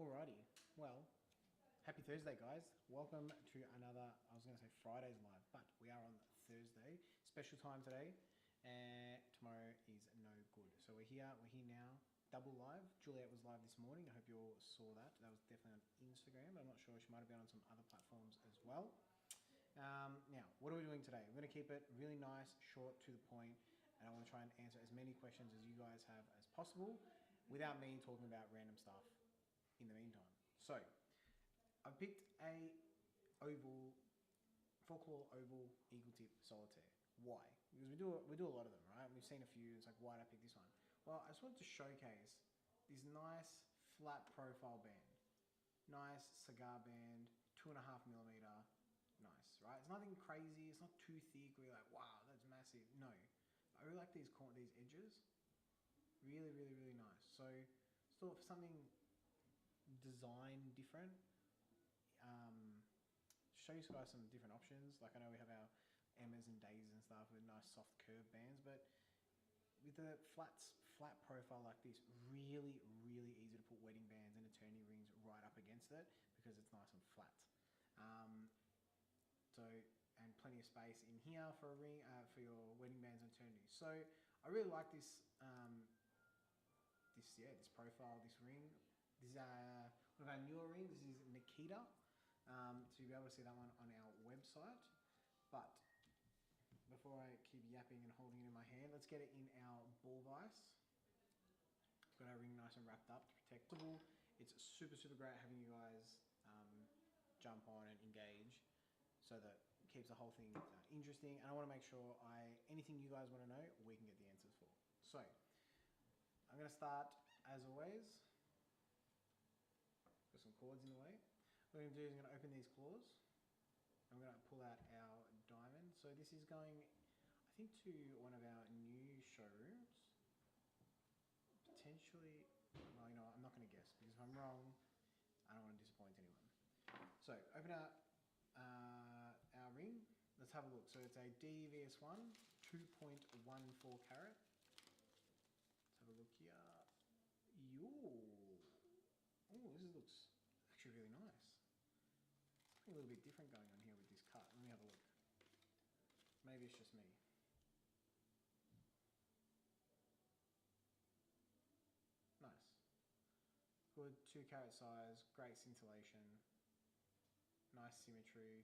Alrighty, well, happy Thursday, guys. Welcome to another, I was going to say Friday's live, but we are on Thursday. Special time today, and tomorrow is no good. So we're here now, double live. Juliet was live this morning. I hope you all saw that. That was definitely on Instagram. I'm not sure, she might have been on some other platforms as well. Now, what are we doing today? We're going to keep it really nice, short, to the point, and I want to try and answer as many questions as you guys have as possible without me talking about random stuff in the meantime. So, I've picked a oval, folklore oval eagle tip solitaire. Why? Because we do a lot of them, right? We've seen a few. It's like, why did I pick this one? Well, I just wanted to showcase this nice flat profile band. Nice cigar band, 2.5mm. Nice, right? It's nothing crazy. It's not too thick where you're like, wow, that's massive. No. I really like these edges. Really, really, really nice. So, still for something design different, show you guys some different options. Like I know we have our Emmas and Daisies and stuff with nice soft curved bands, but with a flat profile like this, really, really easy to put wedding bands and eternity rings right up against it because it's nice and flat. And plenty of space in here for a ring, for your wedding bands and eternities. So I really like this, this profile, this ring. This is one of our newer rings. This is Nikita. So you'll be able to see that one on our website. But before I keep yapping and holding it in my hand, let's get it in our ball vise. Got our ring nice and wrapped up to protect it. It's super, super great having you guys jump on and engage so that it keeps the whole thing interesting. And I want to make sure anything you guys want to know, we can get the answers for. So I'm going to start, as always, got some cords in the way. What I'm going to do is I'm going to open these claws. I'm going to pull out our diamond. So this is going, I think, to one of our new showrooms. Potentially, well, you know what, I'm not going to guess because if I'm wrong, I don't want to disappoint anyone. So open out our ring. Let's have a look. So it's a DVS1, 2.14 carat. Let's have a look here. Oh, this looks actually really nice. Something a little bit different going on here with this cut. Let me have a look. Maybe it's just me. Nice. Good 2 carat size, great scintillation, nice symmetry.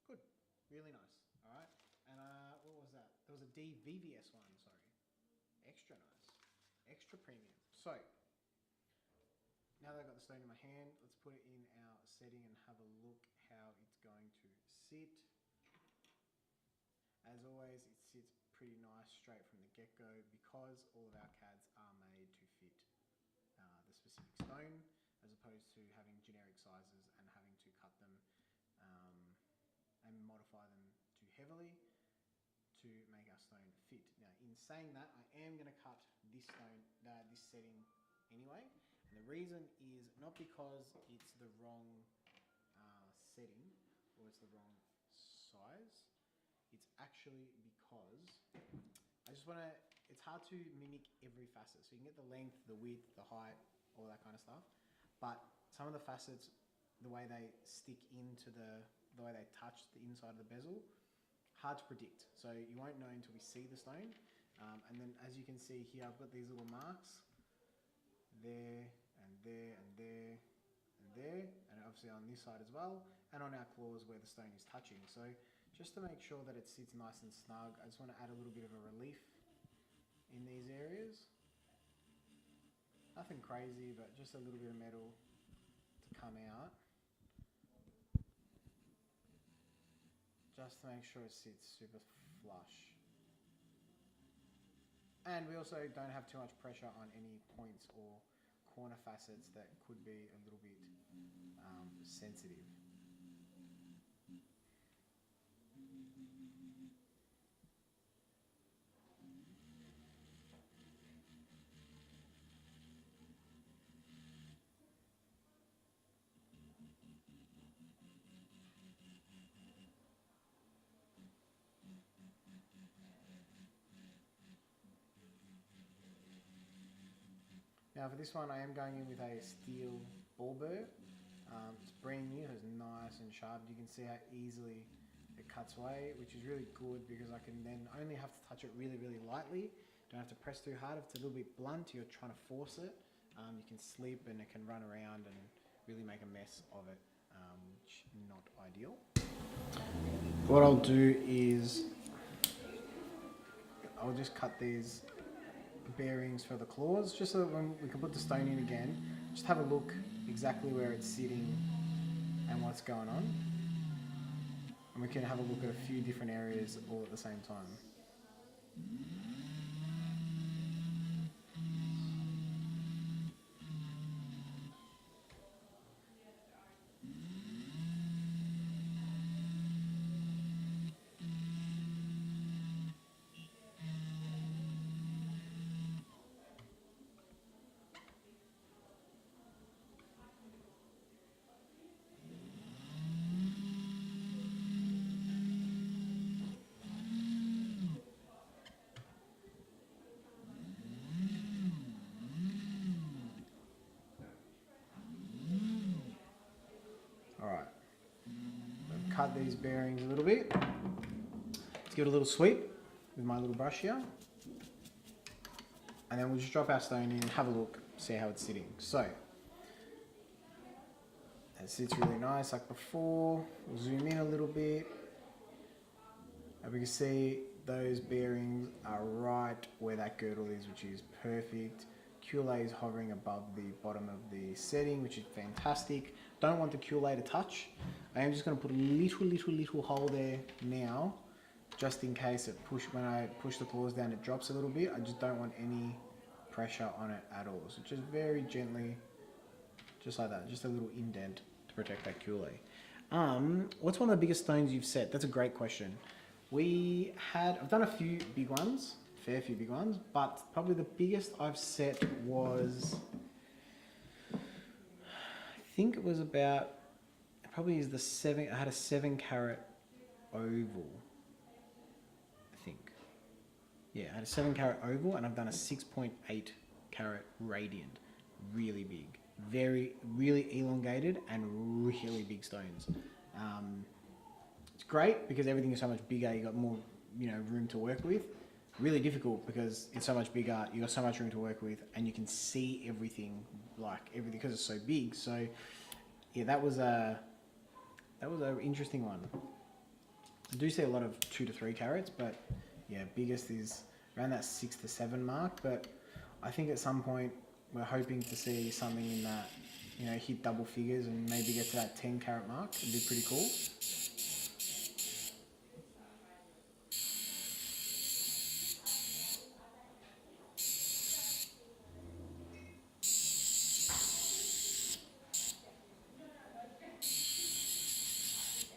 Good, really nice. All right. And what was that? There was a DVVS one, sorry. Extra nice, extra premium. So, now that I've got the stone in my hand, let's put it in our setting and have a look how it's going to sit. As always, it sits pretty nice straight from the get-go because all of our CADs are made to fit the specific stone as opposed to having generic sizes and having to cut them and modify them too heavily to make our stone fit. Now, in saying that, I am going to cut this stone, this setting anyway. And the reason is not because it's the wrong setting or it's the wrong size. It's actually because I just want to, it's hard to mimic every facet. So you can get the length, the width, the height, all that kind of stuff. But some of the facets, the way they stick into the way they touch the inside of the bezel, hard to predict. So you won't know until we see the stone. And then as you can see here, I've got these little marks there and there and there and there, and obviously on this side as well, and on our claws where the stone is touching. So just to make sure that it sits nice and snug, I just want to add a little bit of a relief in these areas. Nothing crazy, but just a little bit of metal to come out, just to make sure it sits super flush. And we also don't have too much pressure on any points or corner facets that could be a little bit sensitive. Now for this one, I am going in with a steel ball burr. It's brand new, it's nice and sharp. You can see how easily it cuts away, which is really good because I can then only have to touch it really, really lightly. Don't have to press too hard. If it's a little bit blunt, you're trying to force it. You can slip and it can run around and really make a mess of it, which is not ideal. What I'll do is I'll just cut these bearings for the claws, just so that when we can put the stone in again, just have a look exactly where it's sitting and what's going on. And we can have a look at a few different areas all at the same time. Alright, I've cut these bearings a little bit. Let's give it a little sweep with my little brush here. And then we'll just drop our stone in and have a look, see how it's sitting. So, it sits really nice like before. We'll zoom in a little bit. And we can see those bearings are right where that girdle is, which is perfect. Culé is hovering above the bottom of the setting, which is fantastic. Don't want the culé to touch. I am just going to put a little hole there now, just in case when I push the claws down, it drops a little bit. I just don't want any pressure on it at all. So just very gently, just like that, just a little indent to protect that culé. What's one of the biggest stones you've set? That's a great question. I've done a few big ones, fair few big ones, but probably the biggest I've set was, I think it was about, I had a 7 carat oval, I think. Yeah, I had a 7 carat oval and I've done a 6.8 carat radiant. Really big, really elongated and really big stones. It's great because everything is so much bigger, you got more, room to work with. Really difficult because it's so much bigger, you got so much room to work with, and you can see everything because it's so big. So yeah, that was an interesting one. I do see a lot of 2 to 3 carats, but yeah, biggest is around that 6 to 7 mark. But I think at some point we're hoping to see something in that, hit double figures and maybe get to that 10 carat mark. It'd be pretty cool.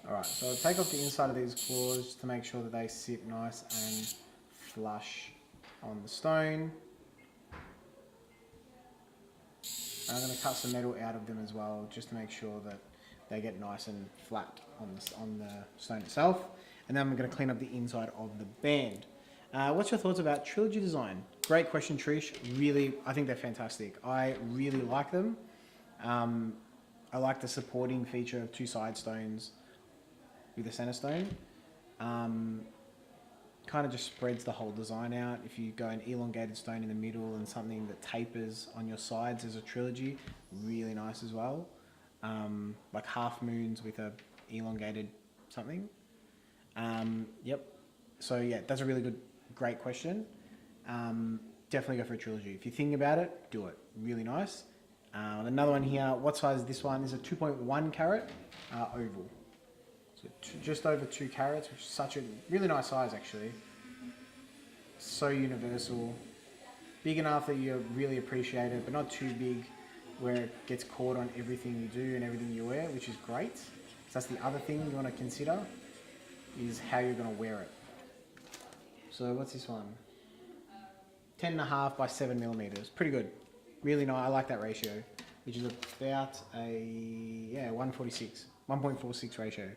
Alright, so I'll take off the inside of these claws to make sure that they sit nice and flush on the stone. And I'm going to cut some metal out of them as well, just to make sure that they get nice and flat on the stone itself. And then I'm going to clean up the inside of the band. What's your thoughts about Trilogy design? Great question, Trish. Really, I think they're fantastic. I really like them. I like the supporting feature of 2 side stones with the center stone. Kind of just spreads the whole design out. If you go an elongated stone in the middle and something that tapers on your sides as a trilogy, really nice as well. Like half moons with a elongated something. Yep. So yeah, that's a really great question. Definitely go for a trilogy. If you're thinking about it, do it. Really nice. Another one here. What size is this one? Is a 2.1 carat oval. So just over 2 carats, which is such a really nice size actually. So universal. Big enough that you really appreciate it, but not too big where it gets caught on everything you do and everything you wear, which is great. So that's the other thing you want to consider, is how you're going to wear it. So what's this one? 10.5 by 7 millimeters. Pretty good. Really nice. I like that ratio, which is about a 1.46 ratio,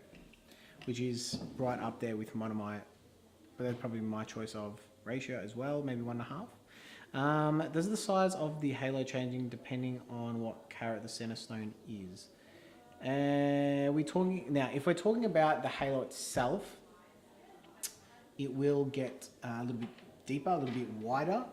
which is right up there with one of my, but that's probably my choice of ratio as well, maybe 1.5. Does the size of the halo changing depending on what carat the center stone is? We talking now. If we're talking about the halo itself, it will get a little bit deeper, a little bit wider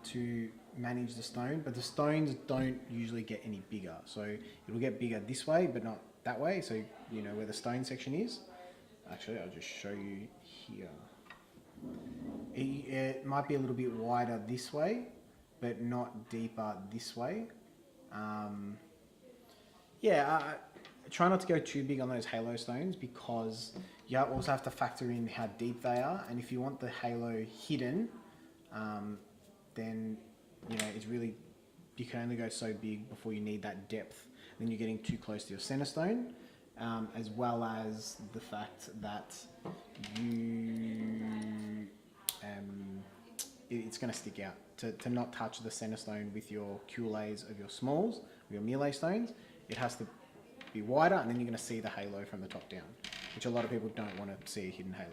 to manage the stone. But the stones don't usually get any bigger, so it will get bigger this way, but not that way. So you know where the stone section is. Actually, I'll just show you here. It might be a little bit wider this way, but not deeper this way. Try not to go too big on those halo stones because you also have to factor in how deep they are. And if you want the halo hidden, then you know it's really, you can only go so big before you need that depth. Then you're getting too close to your center stone, as well as the fact that it's going to stick out. To not touch the center stone with your cuelays of your smalls, your melee stones, it has to be wider, and then you're going to see the halo from the top down, which a lot of people don't want to see a hidden halo.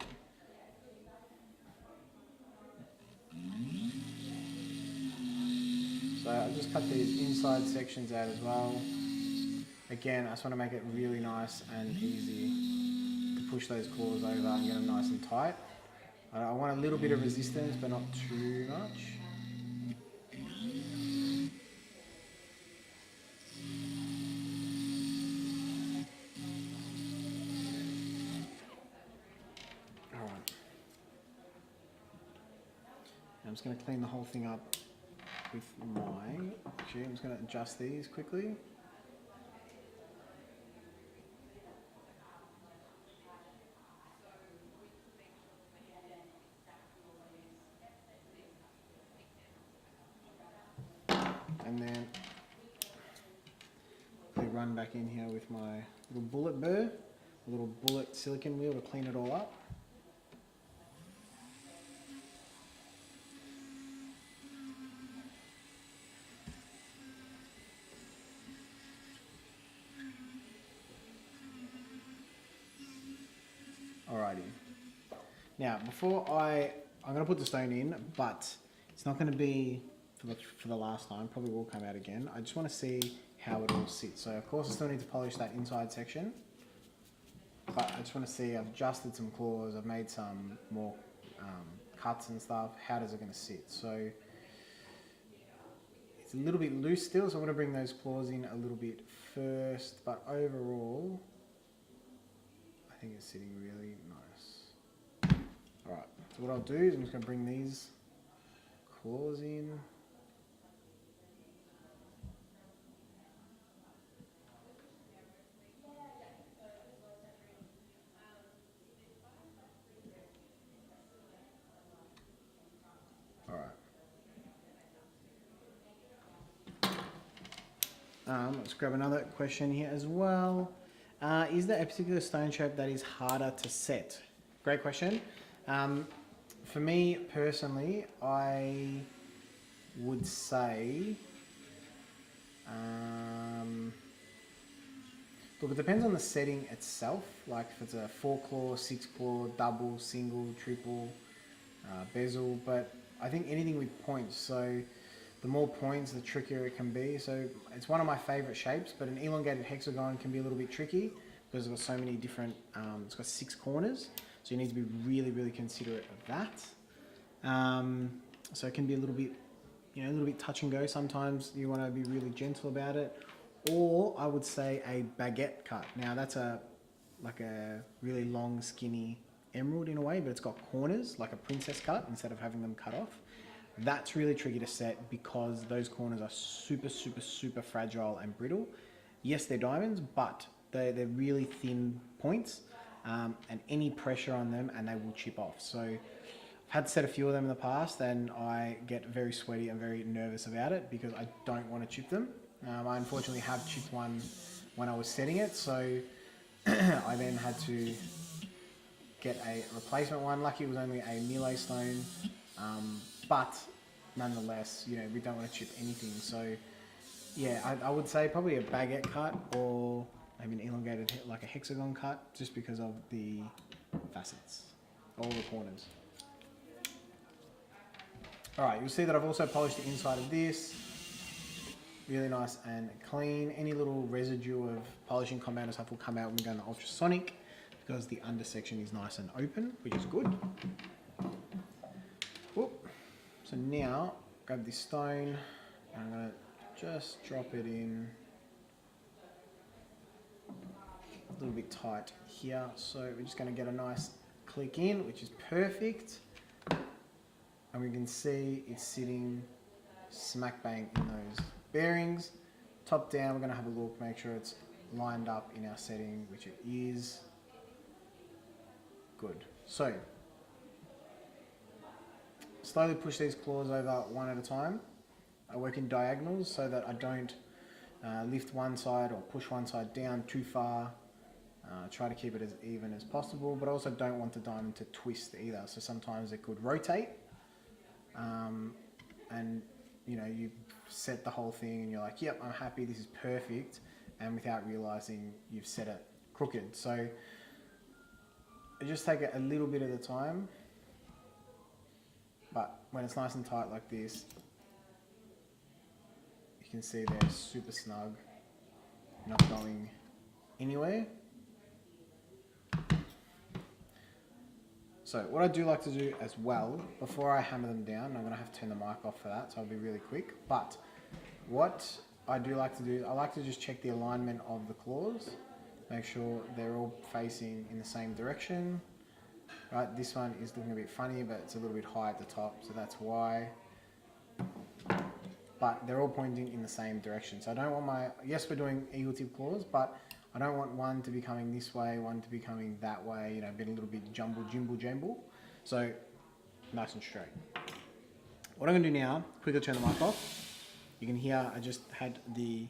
So I'll just cut these inside sections out as well. Again, I just want to make it really nice and easy to push those claws over and get them nice and tight. I want a little bit of resistance, but not too much. Alright. I'm just going to clean the whole thing up with actually, I'm just going to adjust these quickly. And then I run back in here with my little bullet burr, a little bullet silicone wheel to clean it all up. Alrighty. Now, I'm going to put the stone in, but it's not going to be for the last time. Probably will come out again. I just want to see how it all sits. So, of course, I still need to polish that inside section, but I just want to see. I've adjusted some claws. I've made some more cuts and stuff. How does it going to sit? So, it's a little bit loose still, so I'm going to bring those claws in a little bit first, but overall, I think it's sitting really nice. Alright, so what I'll do is I'm just going to bring these claws in. Let's grab another question here as well. Is there a particular stone shape that is harder to set? Great question. For me personally, I would say, look, it depends on the setting itself. Like if it's a 4-claw, 6-claw, double, single, triple, bezel, but I think anything with points. So the more points, the trickier it can be. So it's one of my favorite shapes, but an elongated hexagon can be a little bit tricky because it's got so many different, it's got 6 corners. So you need to be really, really considerate of that. So it can be a little bit, a little bit touch and go. Sometimes you want to be really gentle about it. Or I would say a baguette cut. Now that's like a really long, skinny emerald in a way, but it's got corners like a princess cut instead of having them cut off. That's really tricky to set because those corners are super, super, super fragile and brittle. Yes, they're diamonds, but they're really thin points, and any pressure on them and they will chip off. So I've had to set a few of them in the past and I get very sweaty and very nervous about it because I don't want to chip them. I unfortunately have chipped one when I was setting it, so I then had to get a replacement one. Lucky it was only a melee stone, but nonetheless, we don't want to chip anything. So yeah, I would say probably a baguette cut or maybe an elongated, like a hexagon cut, just because of the facets, all the corners. Alright, you'll see that I've also polished the inside of this. Really nice and clean. Any little residue of polishing compound stuff will come out when we go in the ultrasonic because the under section is nice and open, which is good. Whoop. So now, grab this stone, and I'm going to just drop it in a little bit tight here. So we're just going to get a nice click in, which is perfect. And we can see it's sitting smack bang in those bearings. Top down, we're going to have a look, make sure it's lined up in our setting, which it is. Good. So, slowly push these claws over one at a time. I work in diagonals so that I don't lift one side or push one side down too far. Try to keep it as even as possible, but I also don't want the diamond to twist either. So sometimes it could rotate, and you know, you set the whole thing and you're like, yep, I'm happy, this is perfect, and without realizing you've set it crooked. So I just take it a little bit at a time, but when it's nice and tight like this, you can see they're super snug, not going anywhere. So what I do like to do as well, before I hammer them down, I'm going to have to turn the mic off for that, so I'll be really quick. But what I do like to do, I like to just check the alignment of the claws, make sure they're all facing in the same direction. Right, this one is looking a bit funny, but it's a little bit high at the top, so that's why. But they're all pointing in the same direction. So I don't want my, yes, we're doing eagle tip claws, but I don't want one to be coming this way, one to be coming that way, you know, a little bit jumble, jimble. So nice and straight. What I'm going to do now, quickly turn the mic off. You can hear I just had the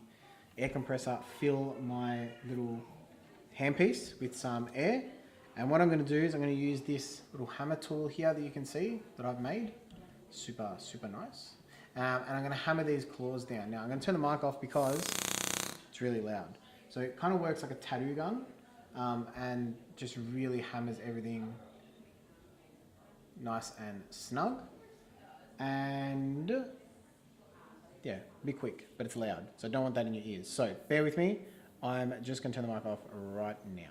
air compressor fill my little handpiece with some air. And what I'm going to do is I'm going to use this little hammer tool here that you can see that I've made. Super, super nice. And I'm going to hammer these claws down. Now I'm going to turn the mic off because it's really loud. So it kind of works like a tattoo gun, and just really hammers everything nice and snug. And yeah, be quick, but it's loud, so don't want that in your ears. So bear with me, I'm just going to turn the mic off right now.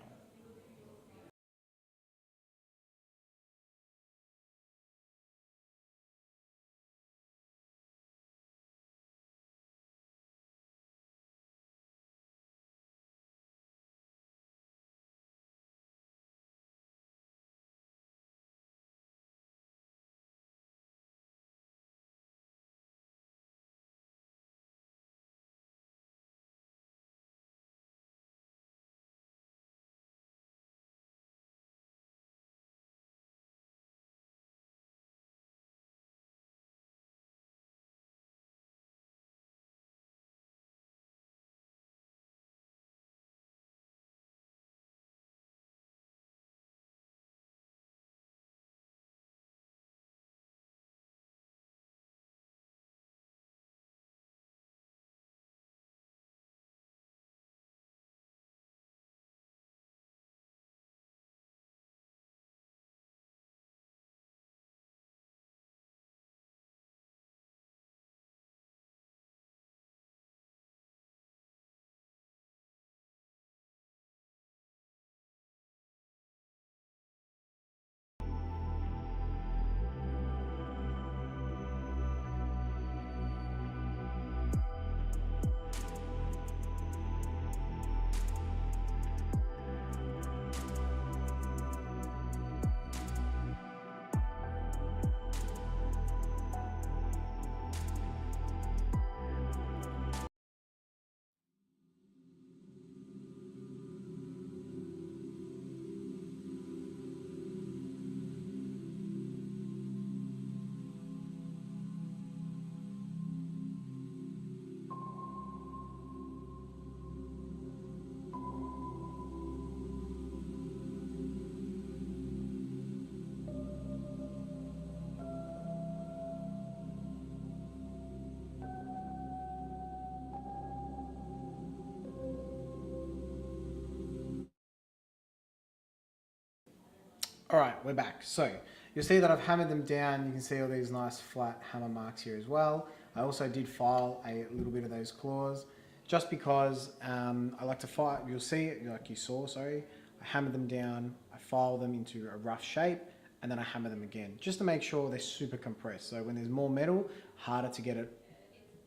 All right, we're back. So You'll see that I've hammered them down. You can see all these nice flat hammer marks here as well. I also did file a little bit of those claws just because I like to file. You'll see it like you saw, sorry. I hammer them down, I file them into a rough shape, and then I hammer them again just to make sure they're super compressed. So when there's more metal, harder to get it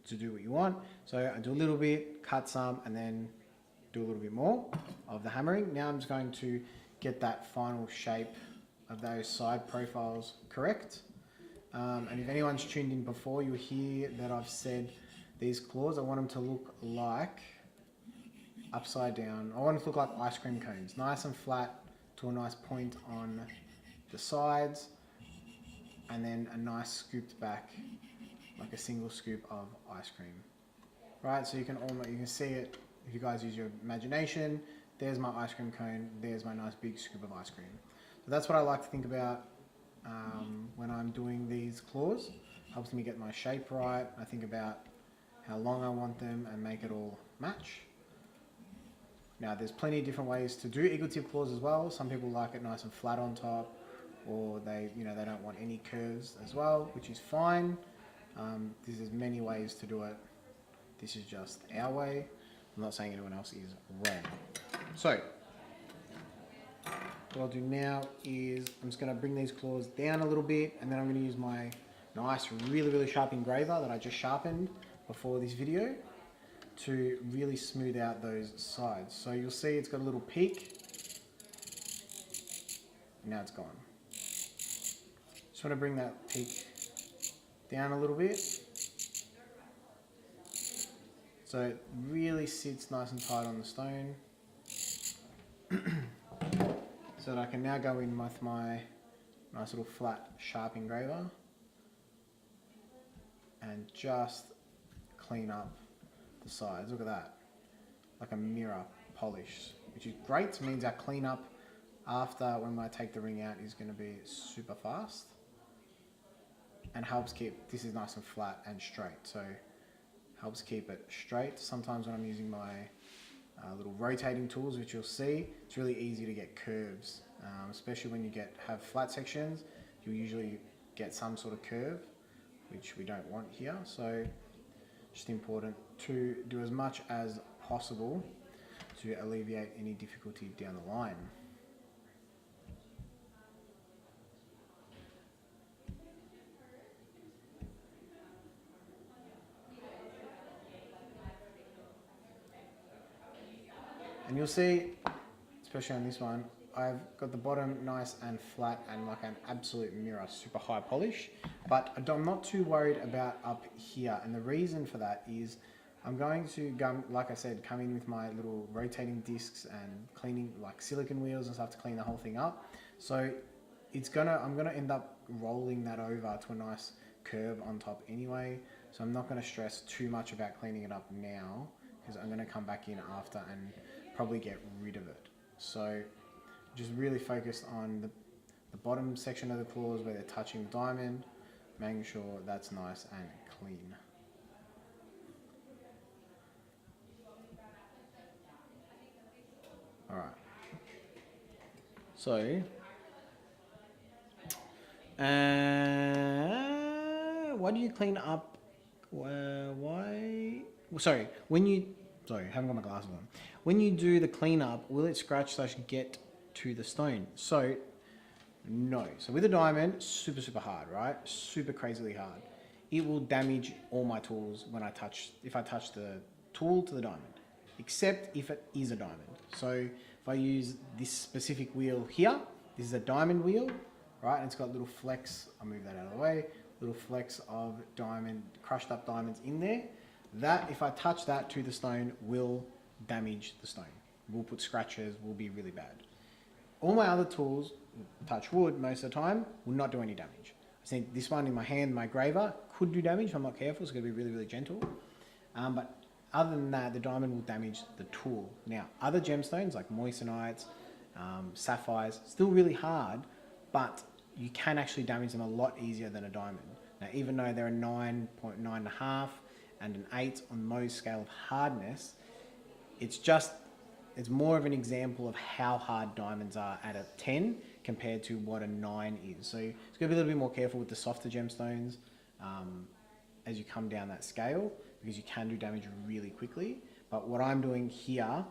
to do what you want. So I do a little bit, cut some, and then do a little bit more of the hammering. Now I'm just going to get that final shape of those side profiles correct. And if anyone's tuned in before, you'll hear that I've said these claws, I want them to look like upside down. I want them to look like ice cream cones, nice and flat to a nice point on the sides, and then a nice scooped back, like a single scoop of ice cream. Right, so you can see it if you guys use your imagination. There's my ice cream cone, there's my nice big scoop of ice cream. So that's what I like to think about when I'm doing these claws. Helps me get my shape right. I think about how long I want them and make it all match. Now there's plenty of different ways to do eagle tip claws as well. Some people like it nice and flat on top, or they don't want any curves as well, which is fine. There's many ways to do it. This is just our way. I'm not saying anyone else is wrong. So what I'll do now is I'm just going to bring these claws down a little bit, and then I'm going to use my nice, really sharp engraver that I just sharpened before this video to really smooth out those sides. So you'll see it's got a little peak. Now it's gone. Just want to bring that peak down a little bit, so it really sits nice and tight on the stone. So that I can now go in with my nice little flat sharp engraver and just clean up the sides. Look at that, like a mirror polish, which is great. It means our cleanup after when I take the ring out is going to be super fast, and helps keep, this is nice and flat and straight, so helps keep it straight. Sometimes when I'm using my little rotating tools, which you'll see, it's really easy to get curves, especially when you have flat sections. You'll usually get some sort of curve, which we don't want here. So just important to do as much as possible to alleviate any difficulty down the line. And you'll see, especially on this one, I've got the bottom nice and flat and like an absolute mirror, super high polish. But I'm not too worried about up here. And the reason for that is I'm going to, like I said, come in with my little rotating discs and cleaning like silicone wheels and stuff to clean the whole thing up. So I'm gonna end up rolling that over to a nice curve on top anyway. So I'm not gonna stress too much about cleaning it up now, because I'm gonna come back in after and probably get rid of it. So just really focused on the bottom section of the claws where they're touching the diamond, making sure that's nice and clean. Alright. So why do you clean up? Sorry, I haven't got my glasses on. When you do the cleanup, will it scratch / get to the stone? So, no. So with a diamond, super hard, right? Super crazily hard. It will damage all my tools if I touch the tool to the diamond, except if it is a diamond. So if I use this specific wheel here, this is a diamond wheel, right? And it's got little flecks, I'll move that out of the way, little flecks of diamond, crushed up diamonds in there. That, if I touch that to the stone, will damage the stone. Will put scratches, will be really bad. All my other tools, touch wood most of the time, will not do any damage. I think this one in my hand, my graver, could do damage if I'm not careful. It's going to be really gentle. But other than that, the diamond will damage the tool. Now, other gemstones like moissanites, sapphires, still really hard, but you can actually damage them a lot easier than a diamond. Now, even though they're a 9.9.5 and an 8 on Mohs scale of hardness, it's more of an example of how hard diamonds are at a 10 compared to what a 9 is. So it's going to be a little bit more careful with the softer gemstones as you come down that scale, because you can do damage really quickly. But what I'm doing here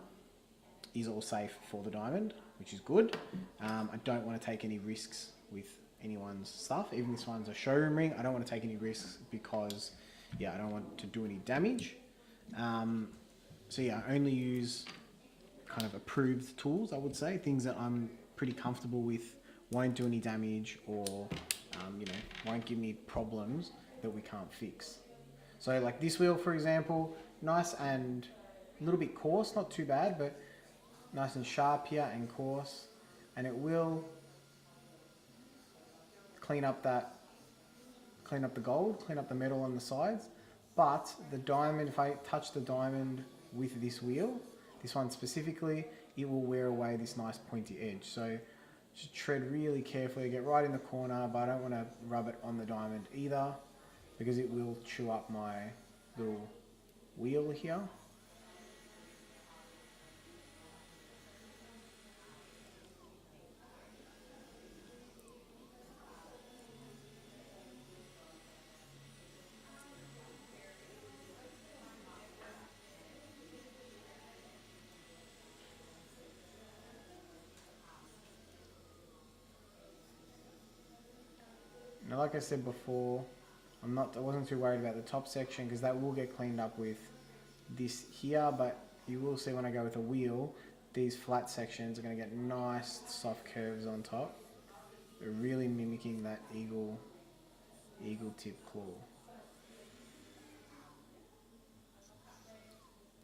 is all safe for the diamond, which is good. I don't want to take any risks with anyone's stuff. Even this one's a showroom ring. I don't want to take any risks because, yeah, I don't want to do any damage. So yeah, I only use kind of approved tools, I would say, things that I'm pretty comfortable with, won't do any damage, or won't give me problems that we can't fix. So like this wheel, for example, nice and a little bit coarse, not too bad, but nice and sharp here and coarse, and it will clean up the gold, clean up the metal on the sides. But the diamond, if I touch the diamond with this wheel, this one specifically, it will wear away this nice pointy edge. So just tread really carefully, get right in the corner, but I don't want to rub it on the diamond either, because it will chew up my little wheel here. Now, like I said before, I wasn't too worried about the top section, because that will get cleaned up with this here, but you will see when I go with a wheel, these flat sections are going to get nice soft curves on top. They're really mimicking that eagle tip claw.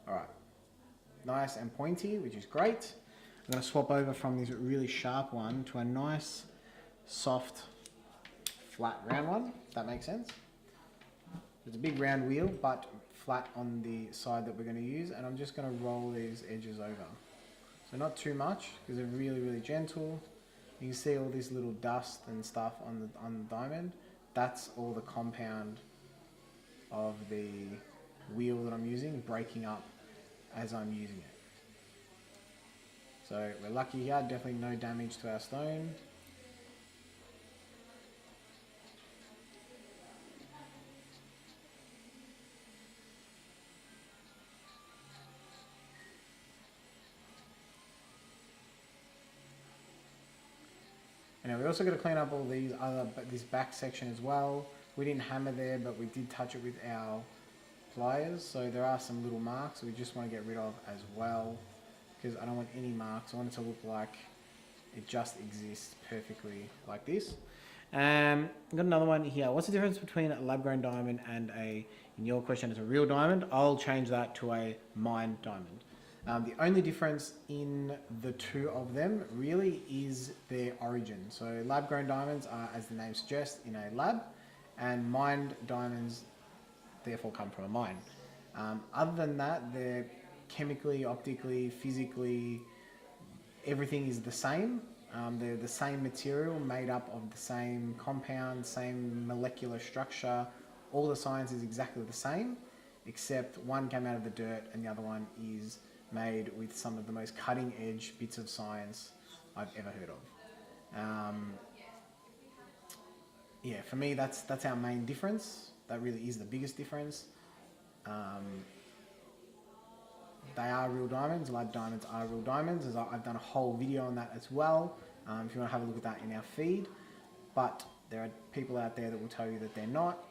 Alright, nice and pointy, which is great. I'm going to swap over from this really sharp one to a nice soft flat round one, if that makes sense. It's a big round wheel, but flat on the side that we're going to use, and I'm just going to roll these edges over. So not too much, because they're really, really gentle. You can see all this little dust and stuff on the diamond. That's all the compound of the wheel that I'm using, breaking up as I'm using it. So we're lucky here, definitely no damage to our stone. And we also got to clean up all this back section as well. We didn't hammer there, but we did touch it with our pliers. So there are some little marks we just want to get rid of as well, because I don't want any marks. I want it to look like it just exists perfectly like this. I've got another one here. What's the difference between a lab-grown diamond and in your question, it's a real diamond? I'll change that to a mined diamond. The only difference in the two of them really is their origin. So lab-grown diamonds are, as the name suggests, in a lab, and mined diamonds therefore come from a mine. Other than that, they're chemically, optically, physically, everything is the same. They're the same material made up of the same compound, same molecular structure. All the science is exactly the same, except one came out of the dirt and the other one is made with some of the most cutting edge bits of science I've ever heard of. Yeah, for me, that's our main difference. That really is the biggest difference. They are real diamonds. Lab diamonds are real diamonds. I've done a whole video on that as well, if you want to have a look at that in our feed. But there are people out there that will tell you that they're not.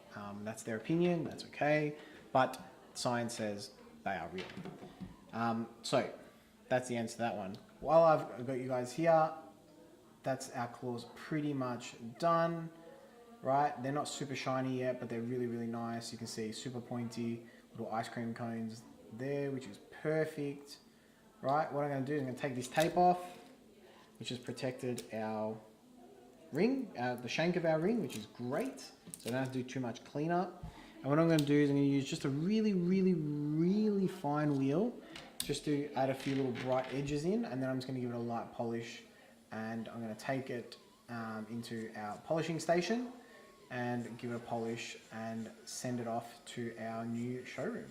That's their opinion. That's okay. But science says they are real. So that's the answer to that one. While I've got you guys here, that's our claws pretty much done, right? They're not super shiny yet, but they're really, really nice. You can see super pointy little ice cream cones there, which is perfect, right? What I'm going to do is I'm going to take this tape off, which has protected our ring, the shank of our ring, which is great. So I don't have to do too much cleanup. And what I'm going to do is I'm going to use just a really, really, really fine wheel just to add a few little bright edges in, and then I'm just going to give it a light polish, and I'm going to take it into our polishing station and give it a polish and send it off to our new showroom.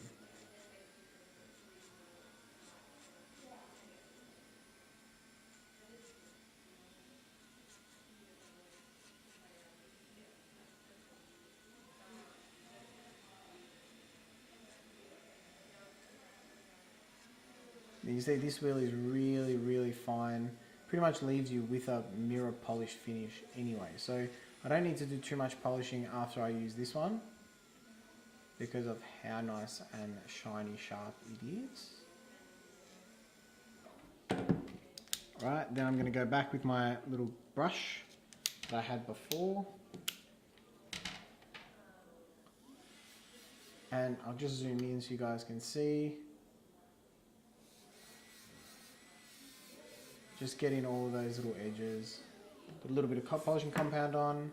You see this wheel is really, really fine. Pretty much leaves you with a mirror polish finish anyway. So I don't need to do too much polishing after I use this one because of how nice and shiny sharp it is. Right, then I'm going to go back with my little brush that I had before. And I'll just zoom in so you guys can see. Just getting all of those little edges. Put a little bit of polishing compound on.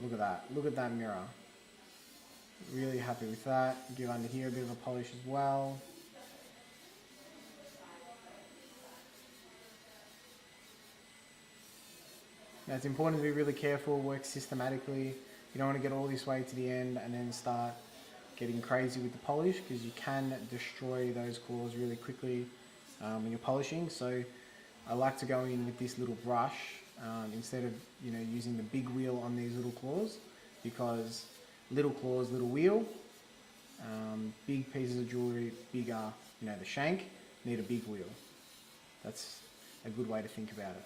Look at that. Look at that mirror. Really happy with that. Give under here a bit of a polish as well. Now it's important to be really careful, work systematically. You don't want to get all this way to the end and then start getting crazy with the polish, because you can destroy those claws really quickly when you're polishing. So I like to go in with this little brush instead of using the big wheel on these little claws, because little claws, little wheel, big pieces of jewelry, bigger, the shank, need a big wheel. That's a good way to think about it.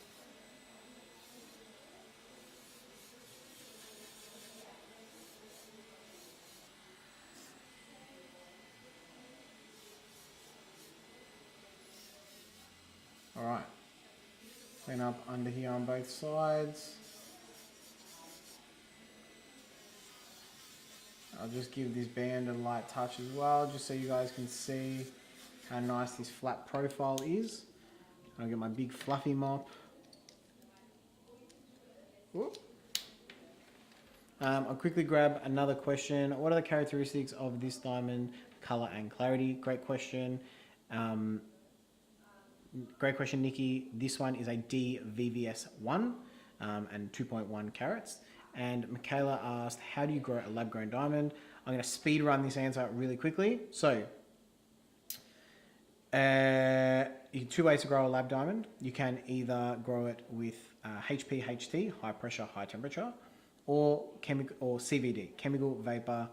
Alright, clean up under here on both sides. I'll just give this band a light touch as well, just so you guys can see how nice this flat profile is. I'll get my big fluffy mop. Whoop. I'll quickly grab another question. What are the characteristics of this diamond, color and clarity? Great question. Great question, Nikki. This one is a DVVS1 and 2.1 carats. And Michaela asked, how do you grow a lab-grown diamond? I'm going to speed run this answer really quickly. So, two ways to grow a lab diamond. You can either grow it with HPHT, high pressure, high temperature, or CVD, chemical vapor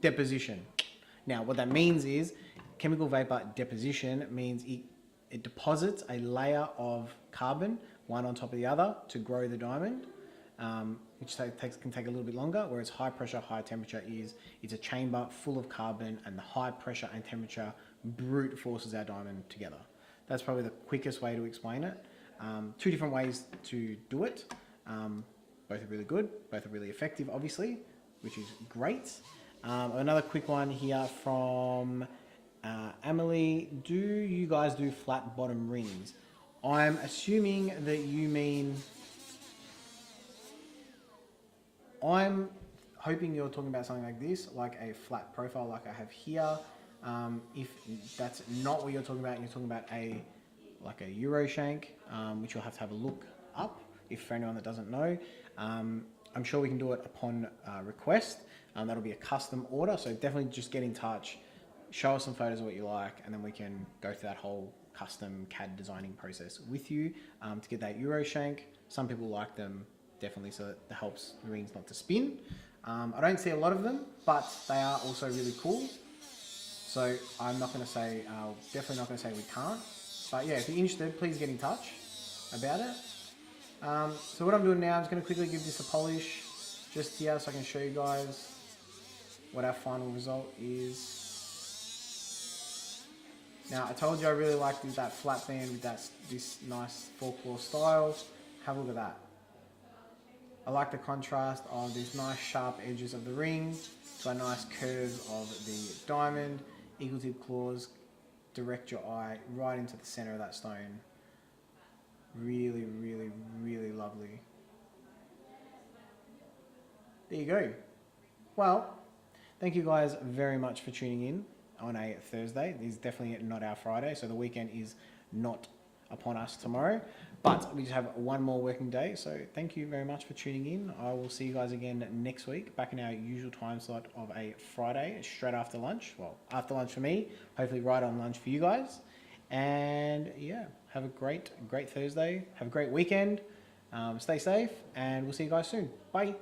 deposition. Now, what that means is chemical vapor deposition means it deposits a layer of carbon, one on top of the other, to grow the diamond, which can take a little bit longer, whereas high pressure, high temperature it's a chamber full of carbon, and the high pressure and temperature brute forces our diamond together. That's probably the quickest way to explain it. Two different ways to do it. Both are really good, both are really effective, obviously, which is great. Another quick one here from Emily. Do you guys do flat bottom rings? I'm assuming that you mean... I'm hoping you're talking about something like this, like a flat profile like I have here. If that's not what you're talking about, and you're talking about like a Euro shank, which you'll have to have a look up, if for anyone that doesn't know. I'm sure we can do it upon request. That'll be a custom order, so definitely just get in touch, show us some photos of what you like, and then we can go through that whole custom CAD designing process with you to get that Euro shank. Some people like them, definitely, so that it helps the rings not to spin. I don't see a lot of them, but they are also really cool. So I'm not going to say, definitely not going to say we can't. But yeah, if you're interested, please get in touch about it. So what I'm doing now, I'm just going to quickly give this a polish just here so I can show you guys what our final result is. Now, I told you I really liked that flat band with this nice four-claw style. Have a look at that. I like the contrast of these nice sharp edges of the ring to a nice curve of the diamond. Eagle tip claws direct your eye right into the center of that stone. Really, really, really lovely. There you go. Well, thank you guys very much for tuning in on a Thursday. This is definitely not our Friday, so the weekend is not upon us tomorrow. But we just have one more working day, so thank you very much for tuning in. I will see you guys again next week, back in our usual time slot of a Friday, straight after lunch. Well, after lunch for me, hopefully right on lunch for you guys. And yeah, have a great Thursday. Have a great weekend. Stay safe, and we'll see you guys soon. Bye.